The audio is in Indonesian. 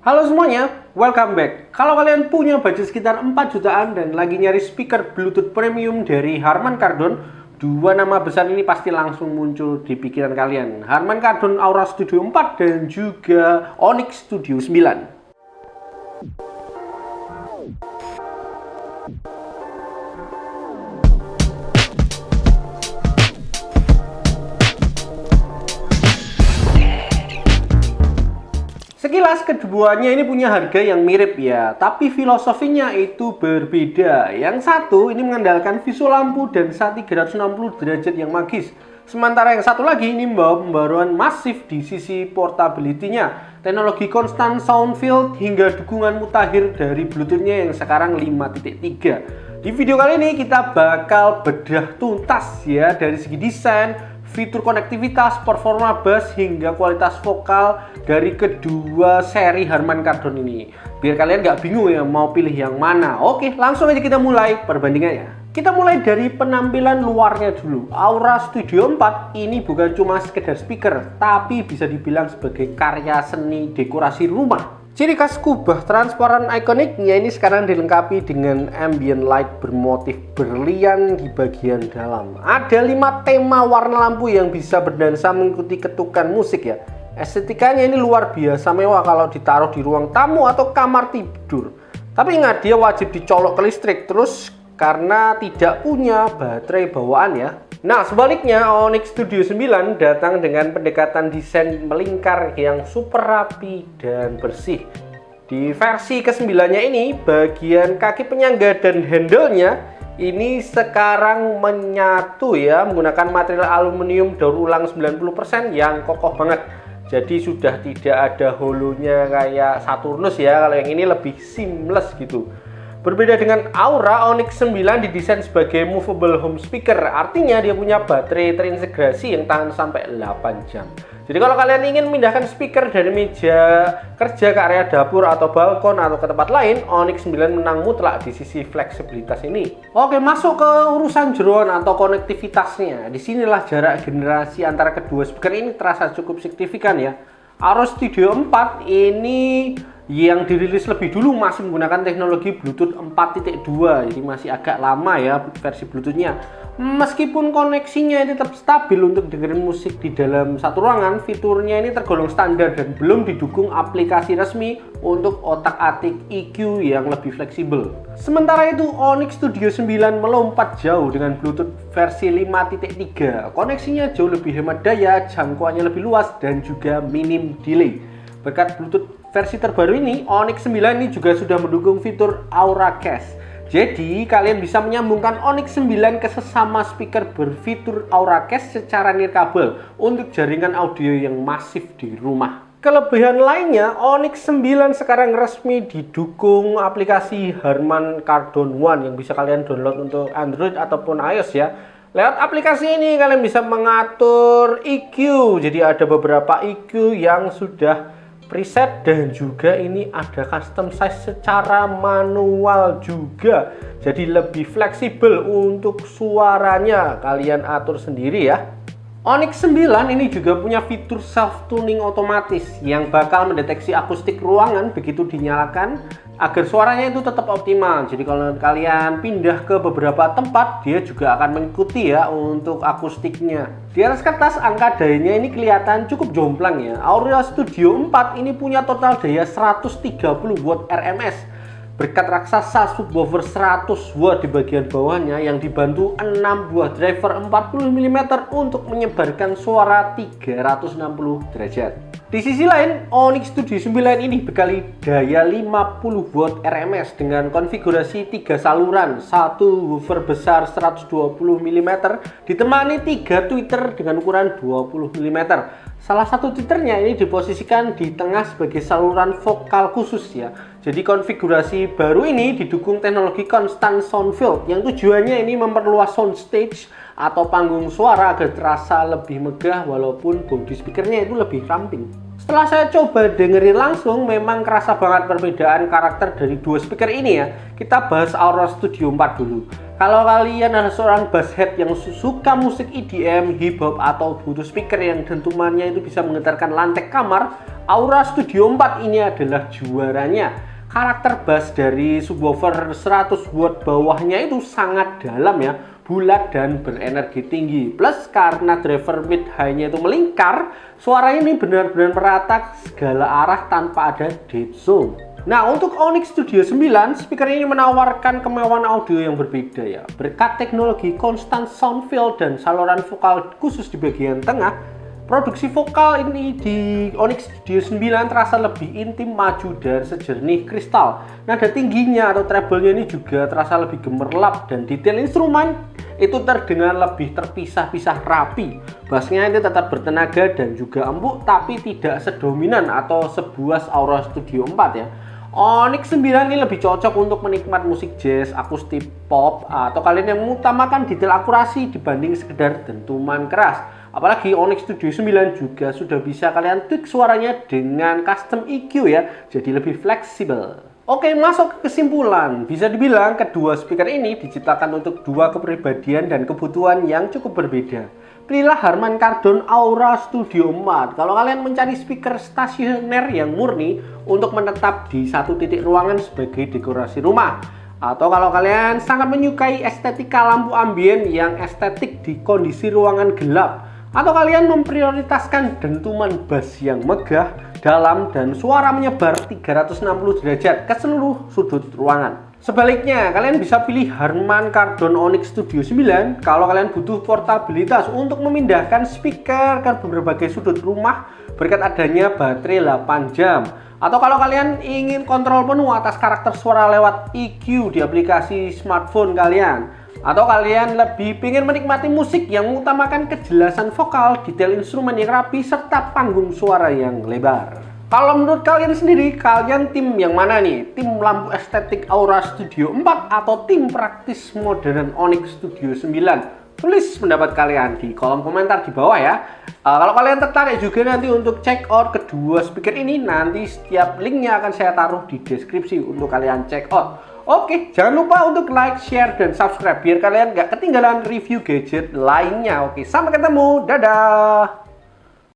Halo semuanya, welcome back. Kalau kalian punya budget sekitar 4 jutaan dan lagi nyari speaker Bluetooth premium dari Harman Kardon, dua nama besar ini pasti langsung muncul di pikiran kalian. Harman Kardon Aura Studio 4 dan juga Onyx Studio 9. Sekilas keduanya ini punya harga yang mirip ya, tapi filosofinya itu berbeda. Yang satu ini mengandalkan visual lampu dan saat 360 derajat yang magis. Sementara yang satu lagi ini membawa pembaruan masif di sisi portability-nya, teknologi constant sound field hingga dukungan mutakhir dari Bluetooth-nya yang sekarang 5.3. Di video kali ini kita bakal bedah tuntas ya dari segi desain, fitur konektivitas, performa bass, hingga kualitas vokal dari kedua seri Harman Kardon ini. Biar kalian nggak bingung ya mau pilih yang mana. Oke, langsung aja kita mulai perbandingannya. Kita mulai dari penampilan luarnya dulu. Aura Studio 4 ini bukan cuma sekedar speaker, tapi bisa dibilang sebagai karya seni dekorasi rumah. Ciri khas kubah transparan ikoniknya ini sekarang dilengkapi dengan ambient light bermotif berlian di bagian dalam. Ada 5 tema warna lampu yang bisa berdansa mengikuti ketukan musik ya. Estetikanya ini luar biasa mewah kalau ditaruh di ruang tamu atau kamar tidur. Tapi ingat, dia wajib dicolok ke listrik terus karena tidak punya baterai bawaan ya. Nah, sebaliknya Onyx Studio 9 datang dengan pendekatan desain melingkar yang super rapi dan bersih. Di versi ke-9-nya ini, bagian kaki penyangga dan handle-nya ini sekarang menyatu ya, menggunakan material aluminium daur ulang 90% yang kokoh banget. Jadi sudah tidak ada holonya kayak Saturnus ya, kalau yang ini lebih seamless gitu. Berbeda dengan Aura, Onyx 9 didesain sebagai movable home speaker. Artinya dia punya baterai terintegrasi yang tahan sampai 8 jam. Jadi kalau kalian ingin memindahkan speaker dari meja kerja ke area dapur atau balkon atau ke tempat lain, Onyx 9 menang mutlak di sisi fleksibilitas ini. Oke, masuk ke urusan jeroan atau konektivitasnya. Disinilah jarak generasi antara kedua speaker ini terasa cukup signifikan ya. Aura Studio 4 ini yang dirilis lebih dulu masih menggunakan teknologi Bluetooth 4.2, jadi masih agak lama ya versi Bluetooth-nya. Meskipun koneksinya ini tetap stabil untuk dengerin musik di dalam satu ruangan, fiturnya ini tergolong standar dan belum didukung aplikasi resmi untuk otak-atik EQ yang lebih fleksibel. Sementara itu, Onyx Studio 9 melompat jauh dengan Bluetooth versi 5.3. Koneksinya jauh lebih hemat daya, jangkauannya lebih luas, dan juga minim delay. Berkat Bluetooth versi terbaru ini, Onyx 9 ini juga sudah mendukung fitur Auracast. Jadi, kalian bisa menyambungkan Onyx 9 ke sesama speaker berfitur Auracast secara nirkabel untuk jaringan audio yang masif di rumah. Kelebihan lainnya, Onyx 9 sekarang resmi didukung aplikasi Harman Kardon One yang bisa kalian download untuk Android ataupun iOS ya. Lewat aplikasi ini kalian bisa mengatur EQ. Jadi ada beberapa EQ yang sudah preset dan juga ini ada custom size secara manual juga. Jadi lebih fleksibel untuk suaranya kalian atur sendiri ya. Onyx 9 ini juga punya fitur self tuning otomatis yang bakal mendeteksi akustik ruangan begitu dinyalakan agar suaranya itu tetap optimal. Jadi kalau kalian pindah ke beberapa tempat, dia juga akan mengikuti ya untuk akustiknya. Di atas kertas angka dayanya ini kelihatan cukup jomplang ya. Aura Studio 4 ini punya total daya 130 watt RMS. Berkat raksasa subwoofer 100 watt di bagian bawahnya yang dibantu 6 buah driver 40 mm untuk menyebarkan suara 360 derajat. Di sisi lain, Onyx Studio 9 ini dibekali daya 50 watt RMS dengan konfigurasi 3 saluran, satu woofer besar 120 mm ditemani 3 tweeter dengan ukuran 20 mm. Salah satu tweeternya ini diposisikan di tengah sebagai saluran vokal khusus ya. Jadi konfigurasi baru ini didukung teknologi constant sound field yang tujuannya ini memperluas soundstage atau panggung suara agar terasa lebih megah walaupun body speakernya itu lebih ramping. Setelah saya coba dengerin langsung, memang kerasa banget perbedaan karakter dari dua speaker ini ya. Kita bahas Aura Studio 4 dulu. Kalau kalian adalah seorang basshead yang suka musik EDM, hip hop, atau butuh speaker yang dentumannya itu bisa menggetarkan lantai kamar, Aura Studio 4 ini adalah juaranya. Karakter bass dari subwoofer 100 watt bawahnya itu sangat dalam ya, bulat dan berenergi tinggi. Plus karena driver mid high-nya itu melingkar, suaranya ini benar-benar merata segala arah tanpa ada dead zone. Nah, untuk Onyx Studio 9, speaker ini menawarkan kemewahan audio yang berbeda ya. Berkat teknologi constant sound fill dan saluran vokal khusus di bagian tengah, produksi vokal ini di Onyx Studio 9 terasa lebih intim, maju, dan sejernih kristal. Nada tingginya atau treble-nya ini juga terasa lebih gemerlap dan detail instrumen itu terdengar lebih terpisah-pisah rapi. Bassnya itu tetap bertenaga dan juga empuk, tapi tidak sedominan atau sebuas Aura Studio 4 ya. Onyx 9 ini lebih cocok untuk menikmati musik jazz, akustik, pop, atau kalian yang mengutamakan detail akurasi dibanding sekedar dentuman keras. Apalagi Onyx Studio 9 juga sudah bisa kalian tweak suaranya dengan custom EQ ya, jadi lebih fleksibel. Oke, masuk ke kesimpulan. Bisa dibilang kedua speaker ini diciptakan untuk dua kepribadian dan kebutuhan yang cukup berbeda. Pilihlah Harman Kardon Aura Studio 4 kalau kalian mencari speaker stasioner yang murni untuk menetap di satu titik ruangan sebagai dekorasi rumah. Atau kalau kalian sangat menyukai estetika lampu ambien yang estetik di kondisi ruangan gelap. Atau kalian memprioritaskan dentuman bass yang megah, dalam, dan suara menyebar 360 derajat ke seluruh sudut ruangan. Sebaliknya, kalian bisa pilih Harman Kardon Onyx Studio 9 kalau kalian butuh portabilitas untuk memindahkan speaker ke berbagai sudut rumah berkat adanya baterai 8 jam. Atau kalau kalian ingin kontrol penuh atas karakter suara lewat EQ di aplikasi smartphone kalian. Atau kalian lebih ingin menikmati musik yang mengutamakan kejelasan vokal, detail instrumen yang rapi, serta panggung suara yang lebar. Kalau menurut kalian sendiri, kalian tim yang mana nih? Tim lampu estetik Aura Studio 4 atau tim praktis modern Onyx Studio 9? Tulis pendapat kalian di kolom komentar di bawah ya. Kalau kalian tertarik juga nanti untuk check out kedua speaker ini, nanti setiap linknya akan saya taruh di deskripsi untuk kalian check out. Oke, jangan lupa untuk like, share, dan subscribe biar kalian gak ketinggalan review gadget lainnya. Oke, sampai ketemu. Dadah!